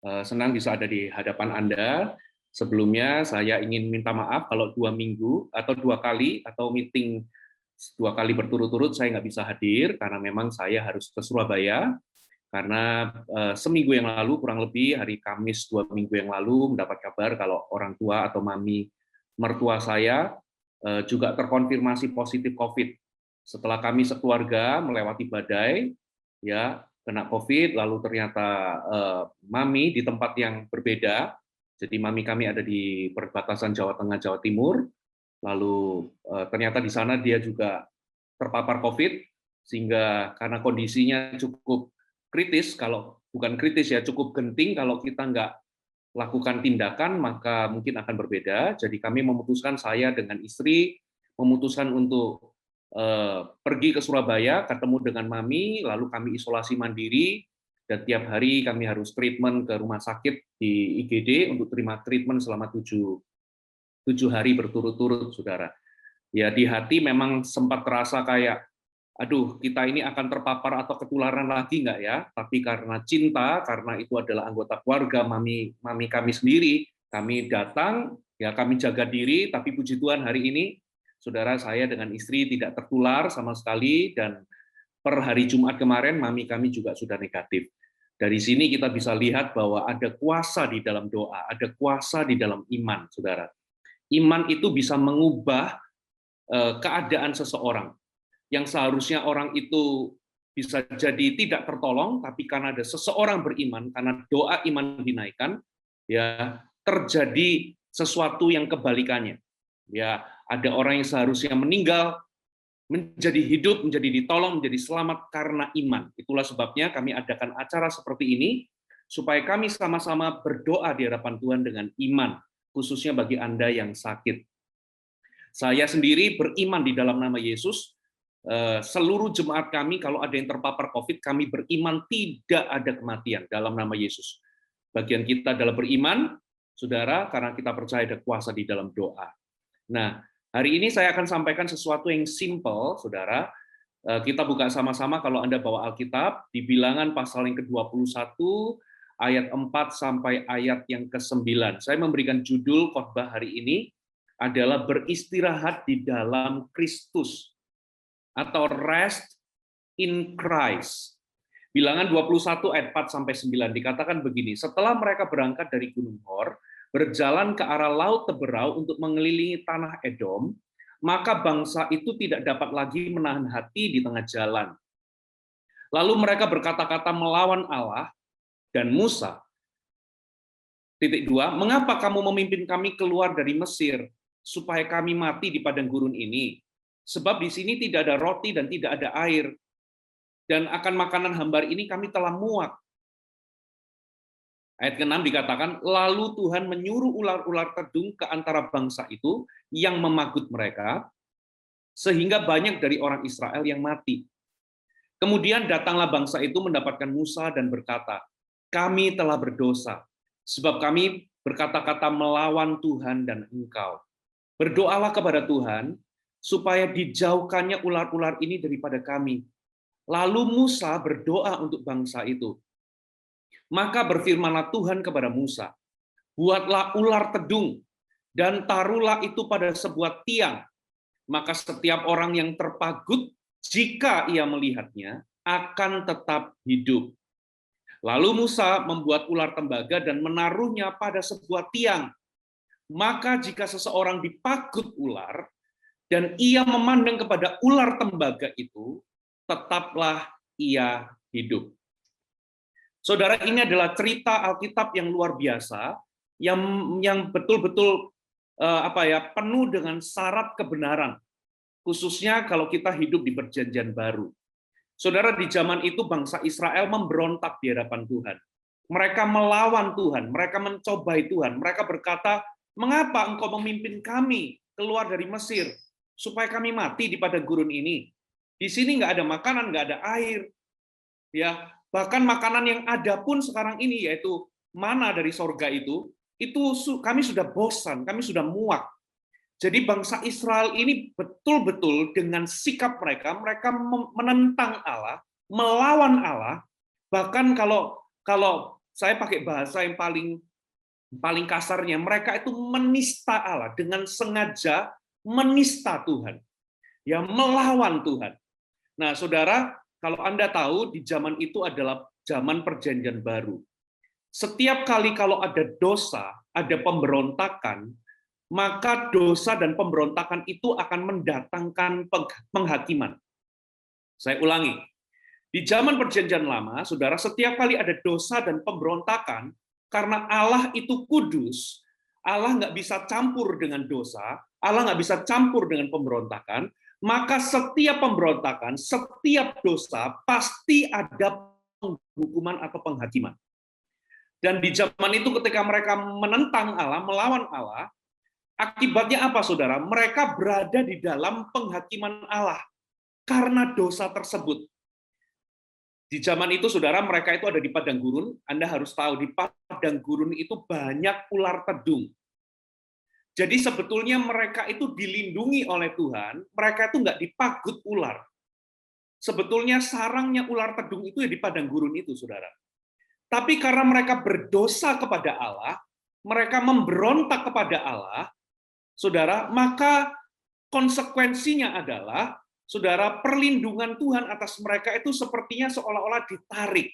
Senang bisa ada di hadapan Anda. Sebelumnya saya ingin minta maaf kalau 2 minggu atau 2 kali atau meeting 2 kali berturut-turut saya nggak bisa hadir karena memang saya harus ke Surabaya karena seminggu yang lalu kurang lebih hari Kamis 2 minggu yang lalu mendapat kabar kalau orang tua atau mami mertua saya juga terkonfirmasi positif COVID. Setelah kami sekeluarga melewati badai, ya kena COVID, lalu ternyata mami di tempat yang berbeda. Jadi mami kami ada di perbatasan Jawa Tengah, Jawa Timur. Lalu ternyata di sana dia juga terpapar COVID, sehingga karena kondisinya cukup kritis, kalau bukan kritis ya cukup genting, kalau kita nggak lakukan tindakan maka mungkin akan berbeda. Jadi kami memutuskan, saya dengan istri memutuskan untuk pergi ke Surabaya, ketemu dengan mami, lalu kami isolasi mandiri, dan tiap hari kami harus treatment ke rumah sakit di IGD untuk terima treatment selama 7 hari berturut-turut, saudara. Ya di hati memang sempat terasa kayak, aduh kita ini akan terpapar atau ketularan lagi nggak ya? Tapi karena cinta, karena itu adalah anggota keluarga, mami kami sendiri, kami datang, ya kami jaga diri, tapi puji Tuhan hari ini, saudara, saya dengan istri tidak tertular sama sekali, dan per hari Jumat kemarin, mami kami juga sudah negatif. Dari sini kita bisa lihat bahwa ada kuasa di dalam doa, ada kuasa di dalam iman, saudara. Iman itu bisa mengubah keadaan seseorang yang seharusnya orang itu bisa jadi tidak tertolong, tapi karena ada seseorang beriman, karena doa iman dinaikkan, ya terjadi sesuatu yang kebalikannya. Ya, ada orang yang seharusnya meninggal menjadi hidup, menjadi ditolong, menjadi selamat karena iman. Itulah sebabnya kami adakan acara seperti ini, supaya kami sama-sama berdoa di hadapan Tuhan dengan iman, khususnya bagi Anda yang sakit. Saya sendiri beriman di dalam nama Yesus. Seluruh jemaat kami, kalau ada yang terpapar COVID, kami beriman tidak ada kematian dalam nama Yesus. Bagian kita adalah beriman, saudara, karena kita percaya ada kuasa di dalam doa. Nah, hari ini saya akan sampaikan sesuatu yang simple, saudara. Kita buka sama-sama kalau Anda bawa Alkitab, di Bilangan pasal yang ke-21, ayat 4 sampai ayat yang ke-9. Saya memberikan judul khotbah hari ini adalah beristirahat di dalam Kristus, atau rest in Christ. Bilangan 21 ayat 4 sampai 9 dikatakan begini, setelah mereka berangkat dari Gunung Hor, berjalan ke arah Laut Teberau untuk mengelilingi tanah Edom, maka bangsa itu tidak dapat lagi menahan hati di tengah jalan. Lalu mereka berkata-kata melawan Allah dan Musa. Titik 2, mengapa kamu memimpin kami keluar dari Mesir, supaya kami mati di padang gurun ini? Sebab di sini tidak ada roti dan tidak ada air, dan akan makanan hambar ini kami telah muak. Ayat ke-6 dikatakan, lalu Tuhan menyuruh ular-ular tedung ke antara bangsa itu yang memagut mereka, sehingga banyak dari orang Israel yang mati. Kemudian datanglah bangsa itu mendapatkan Musa dan berkata, kami telah berdosa, sebab kami berkata-kata melawan Tuhan dan engkau. Berdoalah kepada Tuhan, supaya dijauhkannya ular-ular ini daripada kami. Lalu Musa berdoa untuk bangsa itu. Maka berfirmanlah Tuhan kepada Musa, buatlah ular tedung, dan taruhlah itu pada sebuah tiang. Maka setiap orang yang terpagut, jika ia melihatnya, akan tetap hidup. Lalu Musa membuat ular tembaga dan menaruhnya pada sebuah tiang. Maka jika seseorang dipagut ular, dan ia memandang kepada ular tembaga itu, tetaplah ia hidup. Saudara, ini adalah cerita Alkitab yang luar biasa, yang betul-betul penuh dengan syarat kebenaran, khususnya kalau kita hidup di Perjanjian Baru. Saudara, di zaman itu bangsa Israel memberontak di hadapan Tuhan. Mereka melawan Tuhan, mereka mencobai Tuhan, mereka berkata, mengapa engkau memimpin kami keluar dari Mesir, supaya kami mati di padang gurun ini? Di sini nggak ada makanan, nggak ada air. Ya, bahkan makanan yang ada pun sekarang ini, yaitu mana dari sorga itu kami sudah bosan, kami sudah muak. Jadi bangsa Israel ini betul-betul dengan sikap mereka menentang Allah, melawan Allah. Bahkan kalau saya pakai bahasa yang paling kasarnya, mereka itu menista Allah, dengan sengaja menista Tuhan, ya, melawan Tuhan. Nah, saudara, kalau Anda tahu di zaman itu adalah zaman perjanjian baru. Setiap kali kalau ada dosa, ada pemberontakan, maka dosa dan pemberontakan itu akan mendatangkan penghakiman. Saya ulangi, di zaman perjanjian lama, saudara, setiap kali ada dosa dan pemberontakan, karena Allah itu kudus, Allah nggak bisa campur dengan dosa, Allah nggak bisa campur dengan pemberontakan, maka setiap pemberontakan, setiap dosa, pasti ada penghukuman atau penghakiman. Dan di zaman itu ketika mereka menentang Allah, melawan Allah, akibatnya apa, saudara? Mereka berada di dalam penghakiman Allah karena dosa tersebut. Di zaman itu, saudara, mereka itu ada di padang gurun. Anda harus tahu, di padang gurun itu banyak ular tedung. Jadi sebetulnya mereka itu dilindungi oleh Tuhan, mereka itu nggak dipagut ular. Sebetulnya sarangnya ular tedung itu ya di padang gurun itu, saudara. Tapi karena mereka berdosa kepada Allah, mereka memberontak kepada Allah, saudara, maka konsekuensinya adalah, saudara, perlindungan Tuhan atas mereka itu sepertinya seolah-olah ditarik.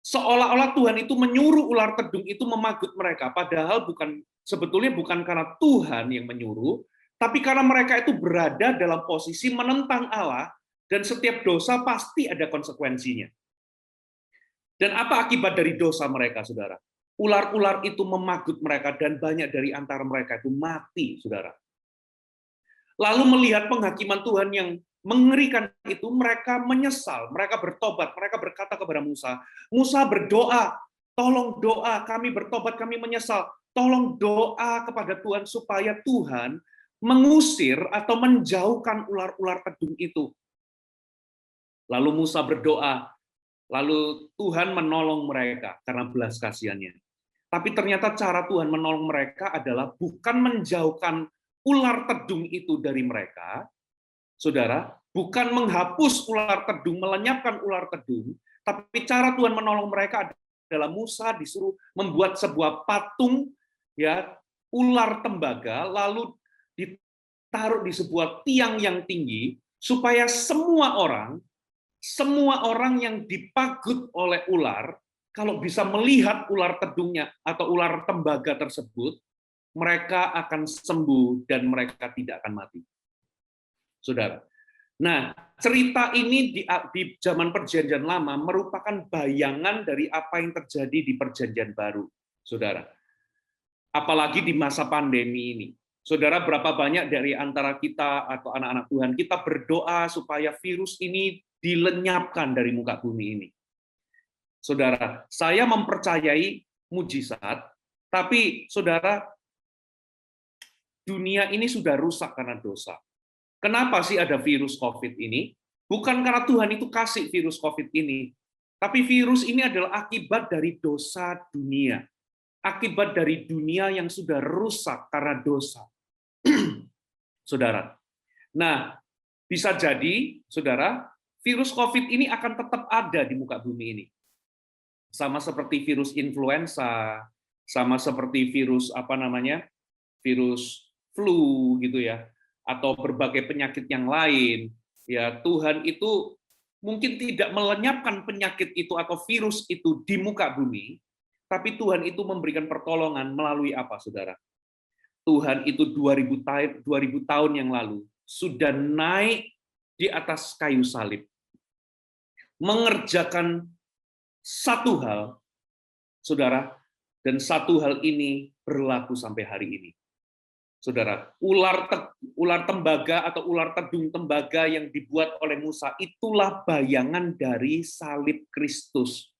Seolah-olah Tuhan itu menyuruh ular tedung itu memagut mereka, padahal sebetulnya bukan karena Tuhan yang menyuruh, tapi karena mereka itu berada dalam posisi menentang Allah, dan setiap dosa pasti ada konsekuensinya. Dan apa akibat dari dosa mereka, saudara? Ular-ular itu memagut mereka, dan banyak dari antara mereka itu mati, saudara. Lalu melihat penghakiman Tuhan yang mengerikan itu, mereka menyesal, mereka bertobat, mereka berkata kepada Musa, Musa berdoa, tolong doa, kami bertobat, kami menyesal, tolong doa kepada Tuhan supaya Tuhan mengusir atau menjauhkan ular-ular tedung itu. Lalu Musa berdoa, lalu Tuhan menolong mereka karena belas kasihannya. Tapi ternyata cara Tuhan menolong mereka adalah bukan menjauhkan ular tedung itu dari mereka, saudara, bukan menghapus ular tedung, melenyapkan ular tedung, tapi cara Tuhan menolong mereka adalah Musa disuruh membuat sebuah patung, ya, ular tembaga, lalu ditaruh di sebuah tiang yang tinggi, supaya semua orang yang dipagut oleh ular, kalau bisa melihat ular tedungnya atau ular tembaga tersebut, mereka akan sembuh dan mereka tidak akan mati. Saudara. Nah, cerita ini di zaman perjanjian lama merupakan bayangan dari apa yang terjadi di perjanjian baru, saudara. Apalagi di masa pandemi ini. Saudara, berapa banyak dari antara kita atau anak-anak Tuhan, kita berdoa supaya virus ini dilenyapkan dari muka bumi ini. Saudara, saya mempercayai mujizat, tapi saudara, dunia ini sudah rusak karena dosa. Kenapa sih ada virus COVID ini? Bukan karena Tuhan itu kasih virus COVID ini, tapi virus ini adalah akibat dari dosa dunia. Akibat dari dunia yang sudah rusak karena dosa. Saudara. Nah, bisa jadi, saudara, virus COVID ini akan tetap ada di muka bumi ini. Sama seperti virus influenza, sama seperti virus virus flu gitu ya, atau berbagai penyakit yang lain. Ya, Tuhan itu mungkin tidak melenyapkan penyakit itu atau virus itu di muka bumi, tapi Tuhan itu memberikan pertolongan melalui apa, saudara? Tuhan itu 2000 tahun yang lalu sudah naik di atas kayu salib, mengerjakan satu hal, saudara, dan satu hal ini berlaku sampai hari ini. Saudara, ular tembaga atau ular tedung tembaga yang dibuat oleh Musa, itulah bayangan dari salib Kristus.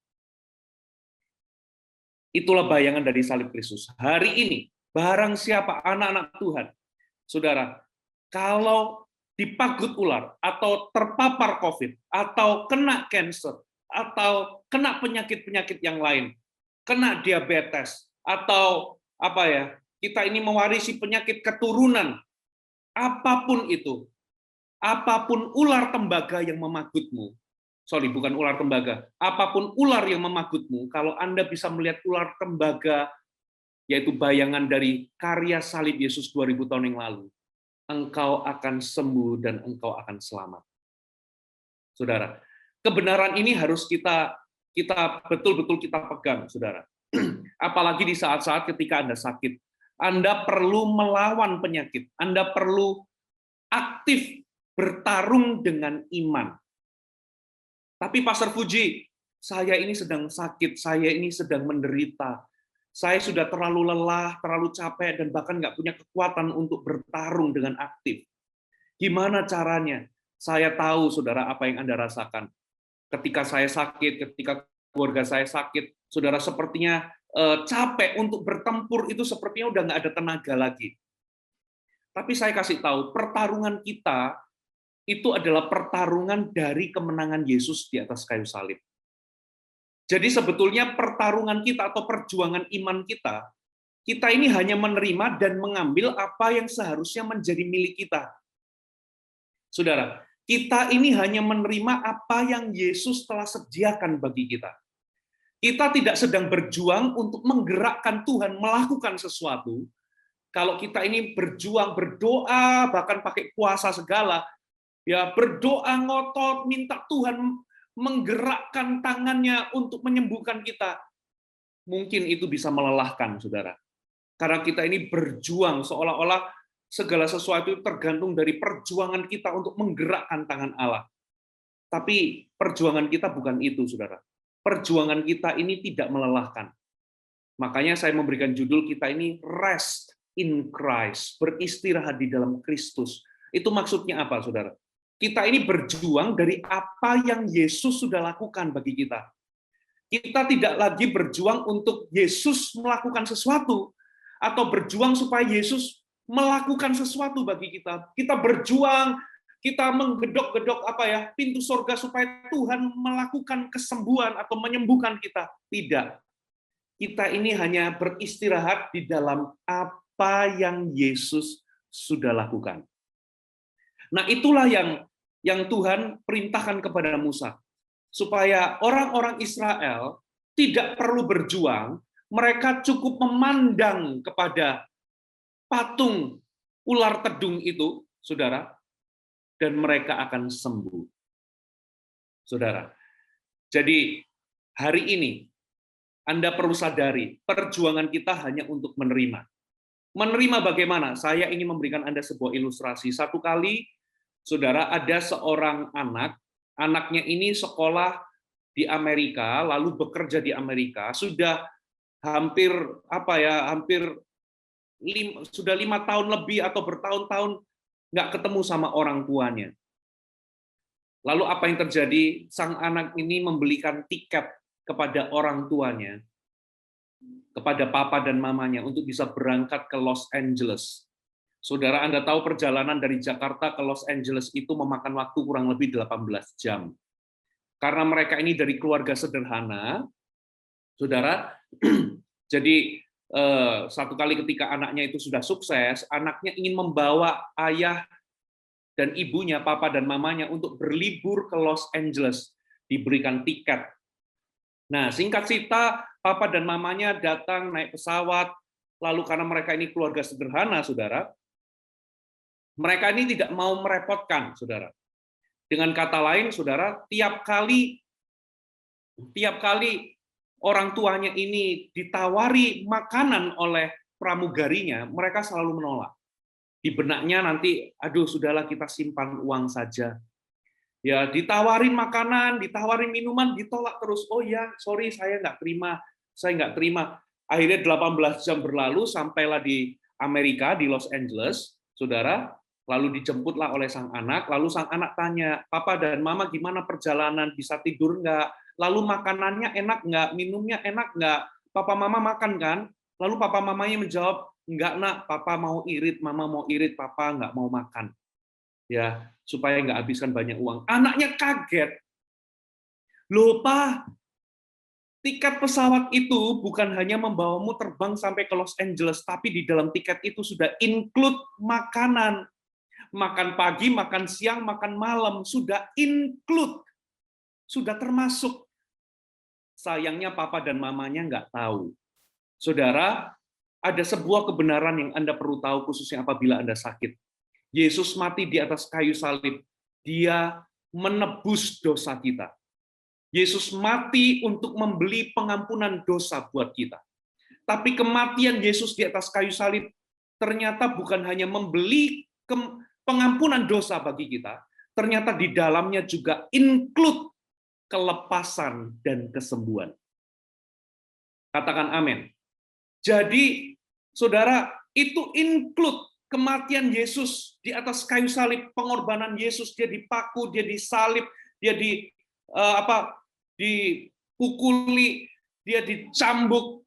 Itulah bayangan dari salib Kristus. Hari ini, barang siapa anak-anak Tuhan, saudara, kalau dipagut ular, atau terpapar COVID, atau kena cancer, atau kena penyakit-penyakit yang lain, kena diabetes, atau kita ini mewarisi penyakit keturunan, apapun itu, apapun ular tembaga yang memagutmu, sorry, bukan ular tembaga, apapun ular yang memagutmu, kalau Anda bisa melihat ular tembaga, yaitu bayangan dari karya salib Yesus 2000 tahun yang lalu, engkau akan sembuh dan engkau akan selamat. Saudara, kebenaran ini harus kita betul-betul kita pegang, saudara. Apalagi di saat-saat ketika Anda sakit. Anda perlu melawan penyakit. Anda perlu aktif bertarung dengan iman. Tapi Pastor Puji, saya ini sedang sakit, saya ini sedang menderita. Saya sudah terlalu lelah, terlalu capek, dan bahkan nggak punya kekuatan untuk bertarung dengan aktif. Gimana caranya? Saya tahu, saudara, apa yang Anda rasakan. Ketika saya sakit, ketika keluarga saya sakit, saudara sepertinya capek untuk bertempur, itu sepertinya udah nggak ada tenaga lagi. Tapi saya kasih tahu, pertarungan kita itu adalah pertarungan dari kemenangan Yesus di atas kayu salib. Jadi sebetulnya pertarungan kita atau perjuangan iman kita, kita ini hanya menerima dan mengambil apa yang seharusnya menjadi milik kita. Saudara, kita ini hanya menerima apa yang Yesus telah sediakan bagi kita. Kita tidak sedang berjuang untuk menggerakkan Tuhan melakukan sesuatu. Kalau kita ini berjuang, berdoa, bahkan pakai puasa segala, ya berdoa ngotot, minta Tuhan menggerakkan tangannya untuk menyembuhkan kita. Mungkin itu bisa melelahkan, saudara. Karena kita ini berjuang seolah-olah segala sesuatu itu tergantung dari perjuangan kita untuk menggerakkan tangan Allah. Tapi perjuangan kita bukan itu, saudara. Perjuangan kita ini tidak melelahkan. Makanya saya memberikan judul kita ini Rest in Christ, beristirahat di dalam Kristus. Itu maksudnya apa, saudara? Kita ini berjuang dari apa yang Yesus sudah lakukan bagi kita. Kita tidak lagi berjuang untuk Yesus melakukan sesuatu, atau berjuang supaya Yesus melakukan sesuatu bagi kita. Kita berjuang, kita menggedok-gedok pintu surga supaya Tuhan melakukan kesembuhan atau menyembuhkan kita. Tidak. Kita ini hanya beristirahat di dalam apa yang Yesus sudah lakukan. Nah, itulah yang Tuhan perintahkan kepada Musa, supaya orang-orang Israel tidak perlu berjuang, mereka cukup memandang kepada patung ular tedung itu, saudara, dan mereka akan sembuh. Saudara, jadi hari ini Anda perlu sadari, perjuangan kita hanya untuk menerima. Menerima bagaimana? Saya ingin memberikan Anda sebuah ilustrasi. Satu kali, saudara, ada seorang anak, anaknya ini sekolah di Amerika, lalu bekerja di Amerika, sudah hampir sudah 5 tahun lebih atau bertahun-tahun nggak ketemu sama orang tuanya. Lalu apa yang terjadi? Sang anak ini membelikan tiket kepada orang tuanya, kepada papa dan mamanya untuk bisa berangkat ke Los Angeles. Saudara, Anda tahu perjalanan dari Jakarta ke Los Angeles itu memakan waktu kurang lebih 18 jam. Karena mereka ini dari keluarga sederhana, saudara, jadi satu kali ketika anaknya itu sudah sukses, anaknya ingin membawa ayah dan ibunya, papa dan mamanya untuk berlibur ke Los Angeles, diberikan tiket. Nah, singkat cerita, papa dan mamanya datang naik pesawat, lalu karena mereka ini keluarga sederhana, saudara, mereka ini tidak mau merepotkan, saudara. Dengan kata lain, saudara, tiap kali orang tuanya ini ditawari makanan oleh pramugarinya, mereka selalu menolak. Di benaknya nanti, aduh sudahlah kita simpan uang saja. Ya, ditawarin makanan, ditawarin minuman, ditolak terus. Oh ya, sorry, saya nggak terima. Akhirnya 18 jam berlalu, sampailah di Amerika, di Los Angeles, saudara, lalu dijemputlah oleh sang anak, lalu sang anak tanya, Papa dan Mama gimana perjalanan, bisa tidur nggak? Lalu makanannya enak nggak? Minumnya enak nggak? Papa Mama makan kan? Lalu Papa Mamanya menjawab, nggak nak, Papa mau irit, Mama mau irit, Papa nggak mau makan. Ya, supaya nggak habiskan banyak uang. Anaknya kaget. Loh, Pak, tiket pesawat itu bukan hanya membawamu terbang sampai ke Los Angeles, tapi di dalam tiket itu sudah include makanan. Makan pagi, makan siang, makan malam, sudah include. sudah termasuk. Sayangnya papa dan mamanya nggak tahu. Saudara, ada sebuah kebenaran yang Anda perlu tahu khususnya apabila Anda sakit. Yesus mati di atas kayu salib. Dia menebus dosa kita. Yesus mati untuk membeli pengampunan dosa buat kita. Tapi kematian Yesus di atas kayu salib ternyata bukan hanya membeli pengampunan dosa bagi kita, ternyata di dalamnya juga include kelepasan dan kesembuhan. Katakan amin. Jadi, saudara, itu include kematian Yesus di atas kayu salib, pengorbanan Yesus, dia dipaku, dia disalib, dia dipukuli, dia dicambuk.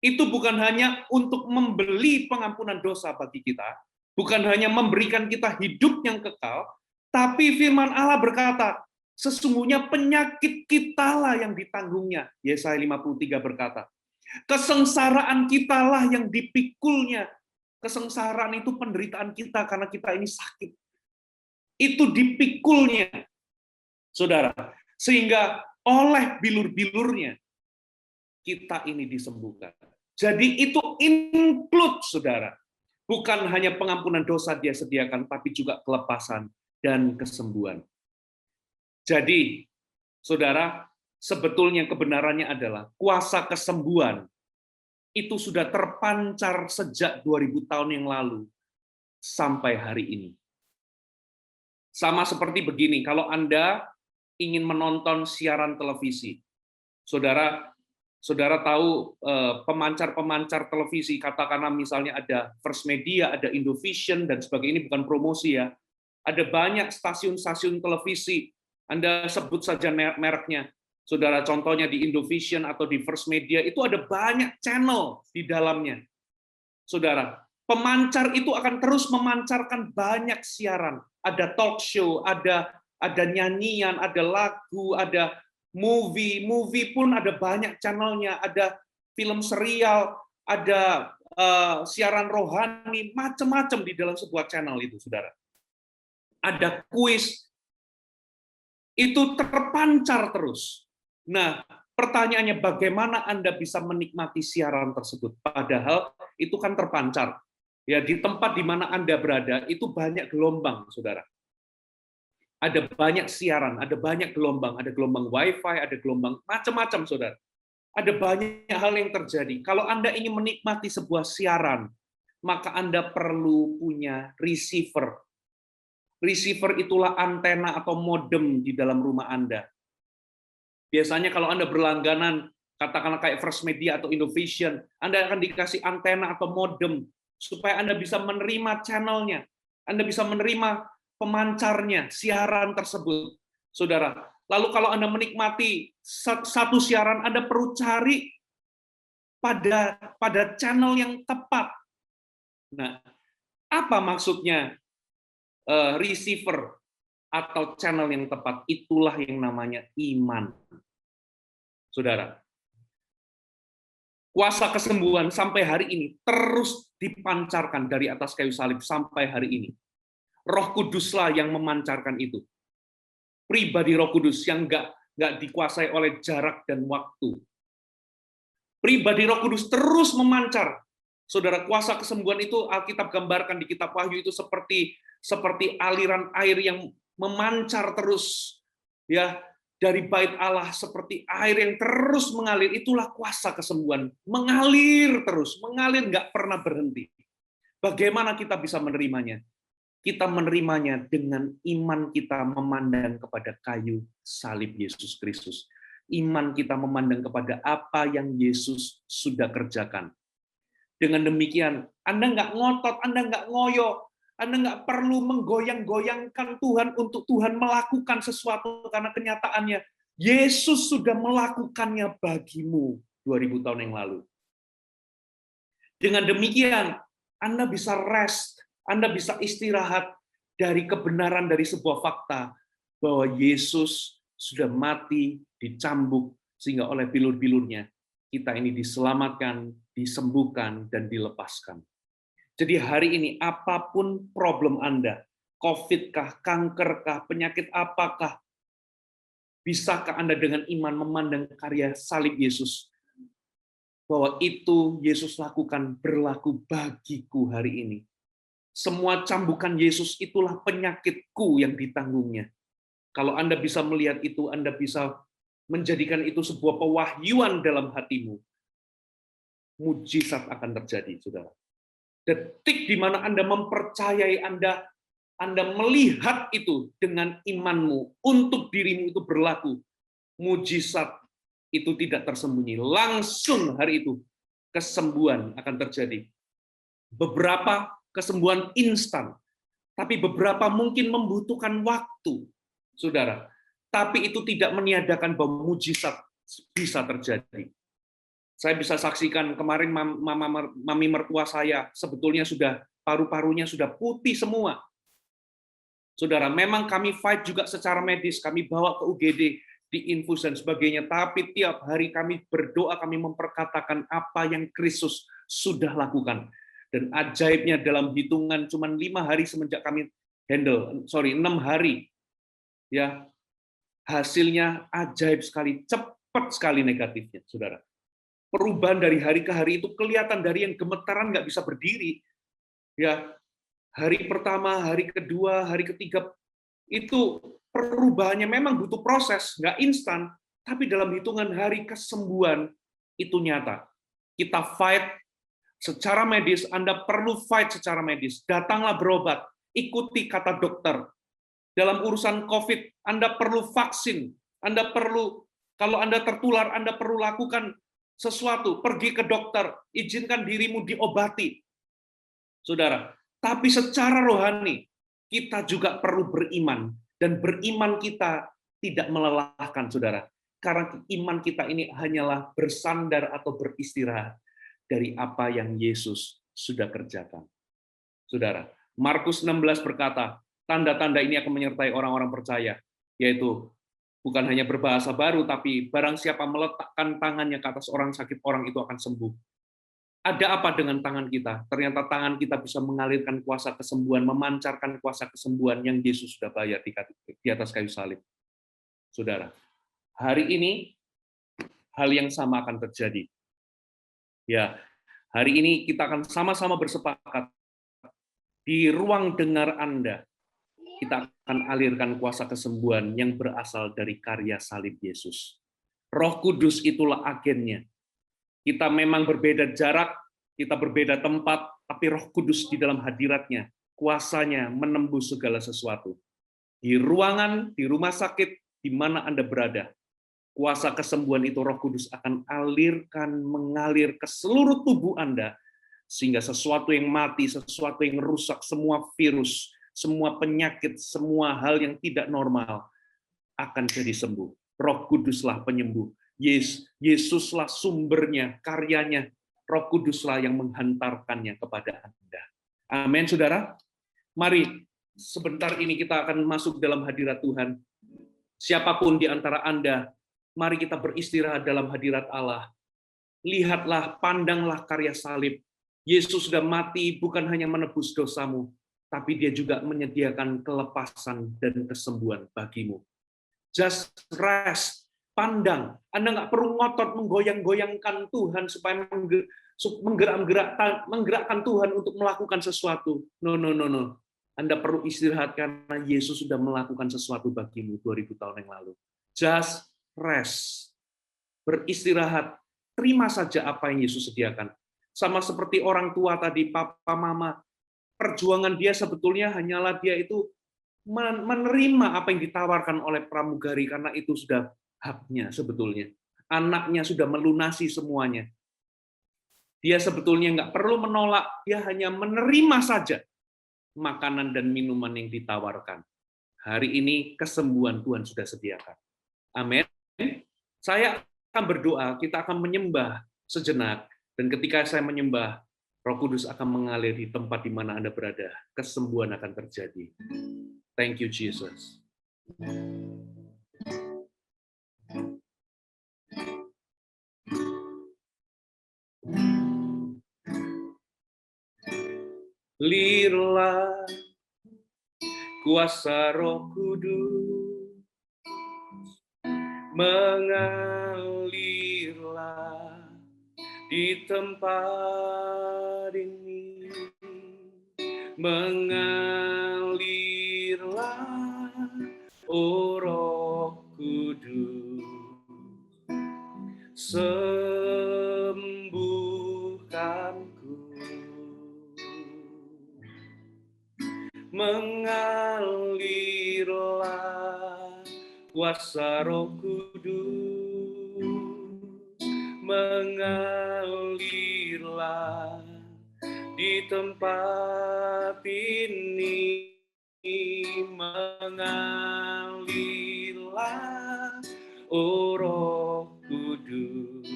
Itu bukan hanya untuk membeli pengampunan dosa bagi kita, bukan hanya memberikan kita hidup yang kekal, tapi firman Allah berkata, sesungguhnya penyakit kitalah yang ditanggungnya. Yesaya 53 berkata, kesengsaraan kitalah yang dipikulnya. Kesengsaraan itu penderitaan kita karena kita ini sakit. Itu dipikulnya, saudara. Sehingga oleh bilur-bilurnya, kita ini disembuhkan. Jadi itu include, saudara. Bukan hanya pengampunan dosa dia sediakan, tapi juga kelepasan dan kesembuhan. Jadi, saudara, sebetulnya kebenarannya adalah kuasa kesembuhan itu sudah terpancar sejak 2000 tahun yang lalu sampai hari ini. Sama seperti begini, kalau Anda ingin menonton siaran televisi, saudara tahu pemancar-pemancar televisi, katakanlah misalnya ada First Media, ada Indovision, dan sebagainya, ini bukan promosi ya. Ada banyak stasiun-stasiun televisi, Anda sebut saja mereknya. Saudara, contohnya di Indovision atau di First Media, itu ada banyak channel di dalamnya. Saudara, pemancar itu akan terus memancarkan banyak siaran. Ada talk show, ada nyanyian, ada lagu, ada movie pun ada banyak channelnya, ada film serial, ada siaran rohani, macam-macam di dalam sebuah channel itu, saudara. Ada kuis, itu terpancar terus. Nah, pertanyaannya bagaimana Anda bisa menikmati siaran tersebut? Padahal itu kan terpancar. Ya, di tempat di mana Anda berada itu banyak gelombang, saudara. Ada banyak siaran, ada banyak gelombang, ada gelombang WiFi, ada gelombang macam-macam, saudara. Ada banyak hal yang terjadi. Kalau Anda ingin menikmati sebuah siaran, maka Anda perlu punya receiver. Receiver itulah antena atau modem di dalam rumah Anda. Biasanya kalau Anda berlangganan, katakanlah kayak First Media atau Indovision, Anda akan dikasih antena atau modem, supaya Anda bisa menerima channelnya, Anda bisa menerima pemancarnya, siaran tersebut. Saudara, lalu kalau Anda menikmati satu siaran, Anda perlu cari pada channel yang tepat. Nah, apa maksudnya receiver atau channel yang tepat? Itulah yang namanya iman. Saudara, kuasa kesembuhan sampai hari ini terus dipancarkan dari atas kayu salib sampai hari ini. Roh Kuduslah yang memancarkan itu. Pribadi Roh Kudus yang nggak dikuasai oleh jarak dan waktu. Pribadi Roh Kudus terus memancar. Saudara, kuasa kesembuhan itu Alkitab gambarkan di kitab Wahyu itu seperti aliran air yang memancar terus, ya, dari bait Allah, seperti air yang terus mengalir. Itulah kuasa kesembuhan, mengalir terus, mengalir nggak pernah berhenti. Bagaimana kita bisa menerimanya? Kita menerimanya dengan iman kita memandang kepada kayu salib Yesus Kristus. Iman kita memandang kepada apa yang Yesus sudah kerjakan. Dengan demikian, Anda nggak ngotot, Anda nggak ngoyo, Anda nggak perlu menggoyang-goyangkan Tuhan untuk Tuhan melakukan sesuatu, karena kenyataannya Yesus sudah melakukannya bagimu 2000 tahun yang lalu. Dengan demikian, Anda bisa rest, Anda bisa istirahat dari kebenaran dari sebuah fakta bahwa Yesus sudah mati, dicambuk, sehingga oleh bilur-bilurnya kita ini diselamatkan, disembuhkan, dan dilepaskan. Jadi hari ini apapun problem Anda, COVID kah, kanker kah, penyakit apakah, Bisakah Anda dengan iman memandang karya salib Yesus, bahwa itu Yesus lakukan berlaku bagiku hari ini. Semua cambukan Yesus itulah penyakitku yang ditanggungnya. Kalau Anda bisa melihat itu, Anda bisa menjadikan itu sebuah pewahyuan dalam hatimu. Mujizat akan terjadi, saudara. Detik di mana Anda mempercayai, Anda melihat itu dengan imanmu, untuk dirimu itu berlaku. Mujizat itu tidak tersembunyi. Langsung hari itu, kesembuhan akan terjadi. Beberapa kesembuhan instan, tapi beberapa mungkin membutuhkan waktu, saudara. Tapi itu tidak meniadakan bahwa mujizat bisa terjadi. Saya bisa saksikan kemarin mami mertua saya sebetulnya sudah paru-parunya sudah putih semua. Saudara, memang kami fight juga secara medis, kami bawa ke UGD, diinfus dan sebagainya, tapi tiap hari kami berdoa, kami memperkatakan apa yang Kristus sudah lakukan. Dan ajaibnya dalam hitungan cuma 5 hari semenjak kami 6 hari, ya, hasilnya ajaib sekali, cepat sekali negatifnya, saudara. Perubahan dari hari ke hari itu kelihatan, dari yang gemetaran nggak bisa berdiri, ya, hari pertama, hari kedua, hari ketiga, itu perubahannya memang butuh proses, nggak instan, tapi dalam hitungan hari kesembuhan itu nyata. Kita fight secara medis, Anda perlu fight secara medis, datanglah berobat, ikuti kata dokter. Dalam urusan COVID, Anda perlu vaksin, Anda perlu, kalau Anda tertular, Anda perlu lakukan sesuatu, pergi ke dokter, izinkan dirimu diobati. Saudara, tapi secara rohani, kita juga perlu beriman, dan beriman kita tidak melelahkan, saudara. Karena iman kita ini hanyalah bersandar atau beristirahat dari apa yang Yesus sudah kerjakan. Saudara, Markus 16 berkata, tanda-tanda ini akan menyertai orang-orang percaya, yaitu bukan hanya berbahasa baru, tapi barang siapa meletakkan tangannya ke atas orang sakit, orang itu akan sembuh. Ada apa dengan tangan kita? Ternyata tangan kita bisa mengalirkan kuasa kesembuhan, memancarkan kuasa kesembuhan yang Yesus sudah bayar di atas kayu salib. Saudara, hari ini hal yang sama akan terjadi. Ya, hari ini kita akan sama-sama bersepakat di ruang dengar Anda. Kita akan alirkan kuasa kesembuhan yang berasal dari karya salib Yesus. Roh Kudus itulah agennya. Kita memang berbeda jarak, kita berbeda tempat, tapi Roh Kudus di dalam hadiratnya, kuasanya menembus segala sesuatu. Di ruangan, di rumah sakit, di mana Anda berada, kuasa kesembuhan itu Roh Kudus akan mengalir ke seluruh tubuh Anda, sehingga sesuatu yang mati, sesuatu yang rusak, semua virus, semua penyakit, semua hal yang tidak normal akan jadi sembuh. Roh Kuduslah penyembuh. Yesuslah sumbernya, karyanya. Roh Kuduslah yang menghantarkannya kepada Anda. Amin, saudara. Mari sebentar ini kita akan masuk dalam hadirat Tuhan. Siapapun di antara Anda, mari kita beristirahat dalam hadirat Allah. Lihatlah, pandanglah karya salib. Yesus sudah mati bukan hanya menebus dosamu, tapi dia juga menyediakan kelepasan dan kesembuhan bagimu. Just rest, pandang. Anda nggak perlu ngotot menggoyang-goyangkan Tuhan supaya menggerakkan Tuhan untuk melakukan sesuatu. No. Anda perlu istirahat karena Yesus sudah melakukan sesuatu bagimu 2000 tahun yang lalu. Just rest. Beristirahat. Terima saja apa yang Yesus sediakan. Sama seperti orang tua tadi, papa, mama, perjuangan dia sebetulnya hanyalah dia itu menerima apa yang ditawarkan oleh pramugari, karena itu sudah haknya sebetulnya. Anaknya sudah melunasi semuanya. Dia sebetulnya nggak perlu menolak, dia hanya menerima saja makanan dan minuman yang ditawarkan. Hari ini kesembuhan Tuhan sudah sediakan. Amin. Saya akan berdoa, kita akan menyembah sejenak, dan ketika saya menyembah, Roh Kudus akan mengalir di tempat di mana Anda berada. Kesembuhan akan terjadi. Thank you, Jesus. Lirlah kuasa Roh Kudus mengalirlah di tempat ini, mengalirlah, oh Roh Kudus, sembuhkanku, mengalirlah kuasa Roh Kudus, mengalirlah di tempat ini, mengalirlah, oh Roh Kudus,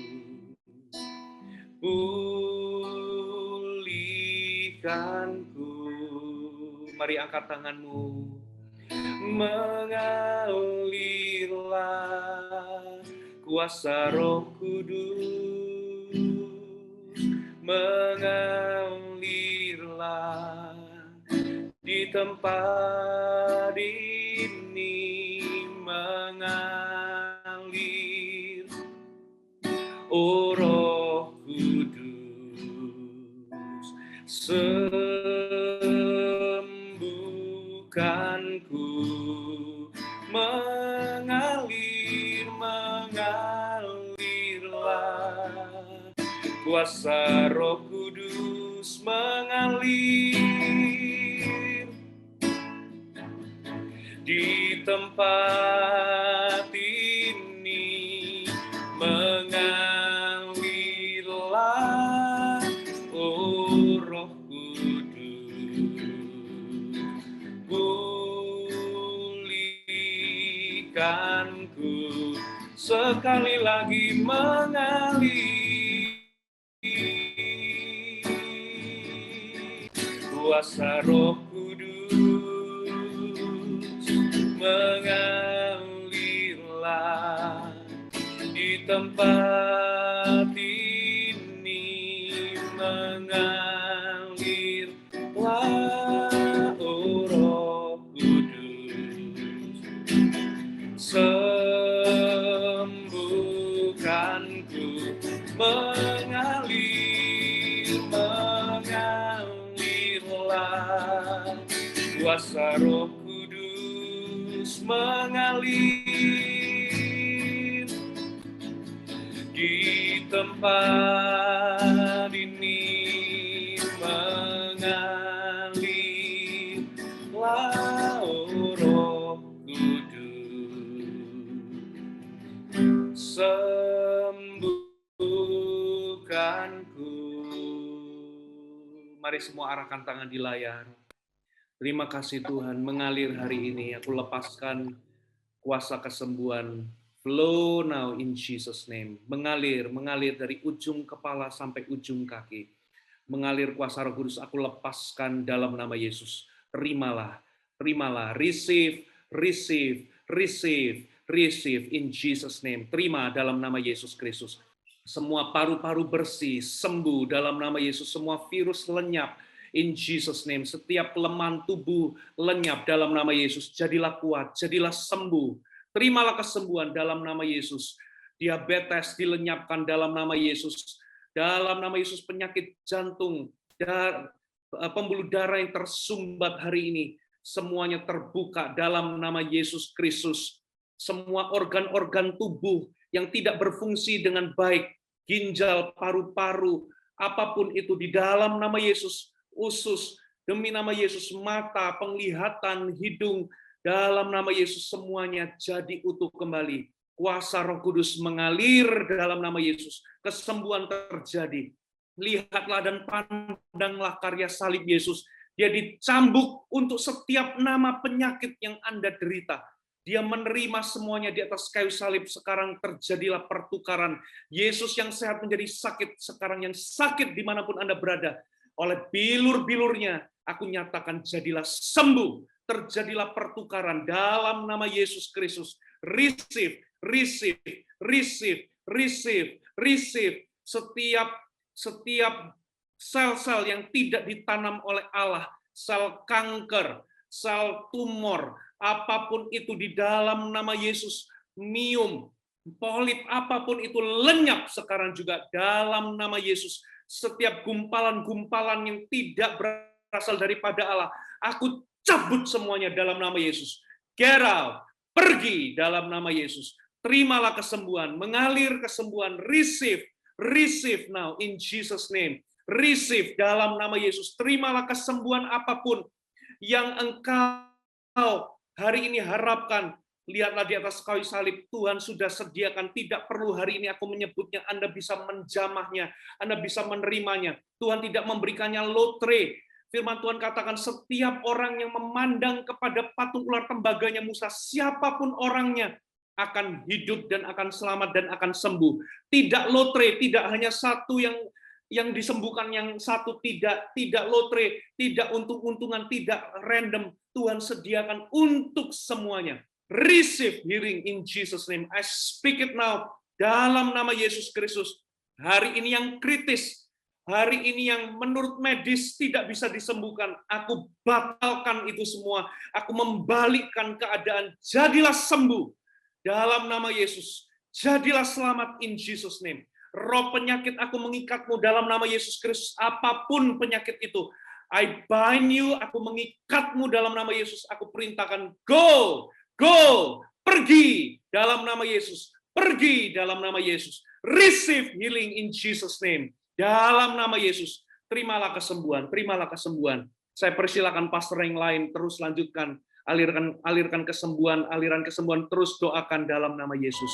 pulihkanku. Mari angkat tanganmu. Mengalirlah kuasa Roh Kudus, mengalirlah di tempat ini, mengalir, oh Roh Kudus, sembuhkanku, mengalirlah kuasa Roh Kudus, mengalir di tempat ini, mengalirlah, oh Roh Kudus, pulihkanku, sekali lagi mengalir kuasa Roh Kudus, mengalirlah di tempat ini, mengalirlah, oh Roh Kudus, sembuhkanku, mengalirlah kuasa Roh Kudus, mengalir di tempat ini, mengalirlah, oh Roh Kudus, sembuhkanku. Mari semua arahkan tangan di layar. Terima kasih Tuhan, mengalir hari ini. Aku lepaskan kuasa kesembuhan. Flow now in Jesus' name. Mengalir dari ujung kepala sampai ujung kaki. Mengalir kuasa Roh Kudus, aku lepaskan dalam nama Yesus. Terimalah, receive in Jesus' name. Terima dalam nama Yesus Kristus. Semua paru-paru bersih, sembuh dalam nama Yesus. Semua virus lenyap in Jesus' name. Setiap kelemahan tubuh lenyap dalam nama Yesus. Jadilah kuat, jadilah sembuh. Terimalah kesembuhan dalam nama Yesus. Diabetes dilenyapkan dalam nama Yesus. Dalam nama Yesus, penyakit jantung, pembuluh darah yang tersumbat hari ini, semuanya terbuka dalam nama Yesus Kristus. Semua organ-organ tubuh yang tidak berfungsi dengan baik, ginjal, paru-paru, apapun itu di dalam nama Yesus, usus, demi nama Yesus, mata, penglihatan, hidung, dalam nama Yesus semuanya jadi utuh kembali. Kuasa Roh Kudus mengalir dalam nama Yesus. Kesembuhan terjadi. Lihatlah dan pandanglah karya salib Yesus. Dia dicambuk untuk setiap nama penyakit yang Anda derita. Dia menerima semuanya di atas kayu salib. Sekarang terjadilah pertukaran. Yesus yang sehat menjadi sakit. Sekarang yang sakit dimanapun Anda berada. Oleh bilur-bilurnya, aku nyatakan jadilah sembuh. Terjadilah pertukaran dalam nama Yesus Kristus. Receive. Setiap sel-sel yang tidak ditanam oleh Allah, sel kanker, sel tumor, apapun itu di dalam nama Yesus, miom, polip apapun itu lenyap sekarang juga dalam nama Yesus. Setiap gumpalan-gumpalan yang tidak berasal daripada Allah, aku cabut semuanya dalam nama Yesus. Get out, pergi dalam nama Yesus. Terimalah kesembuhan, mengalir kesembuhan, receive now in Jesus name. Receive dalam nama Yesus. Terimalah kesembuhan apapun yang engkau hari ini harapkan. Lihatlah di atas kayu salib, Tuhan sudah sediakan. Tidak perlu hari ini aku menyebutnya, Anda bisa menjamahnya, Anda bisa menerimanya. Tuhan tidak memberikannya lotre. Firman Tuhan katakan, setiap orang yang memandang kepada patung ular tembaganya Musa, siapapun orangnya, akan hidup dan akan selamat dan akan sembuh. Tidak lotre, tidak hanya satu yang disembuhkan, yang satu tidak lotre, tidak untung-untungan, tidak random. Tuhan sediakan untuk semuanya. Receive healing in Jesus name. I speak it now dalam nama Yesus Kristus. Hari ini yang kritis, hari ini yang menurut medis tidak bisa disembuhkan, aku batalkan itu semua. Aku membalikkan keadaan. Jadilah sembuh dalam nama Yesus. Jadilah selamat in Jesus name. Roh penyakit, aku mengikatmu dalam nama Yesus Kristus. Apapun penyakit itu, I bind you, aku mengikatmu dalam nama Yesus. Aku perintahkan, go, pergi dalam nama Yesus. Pergi dalam nama Yesus. Receive healing in Jesus name. Dalam nama Yesus. Terimalah kesembuhan, terimalah kesembuhan. Saya persilakan pastor yang lain terus lanjutkan. Aliran kesembuhan, aliran kesembuhan, terus doakan dalam nama Yesus.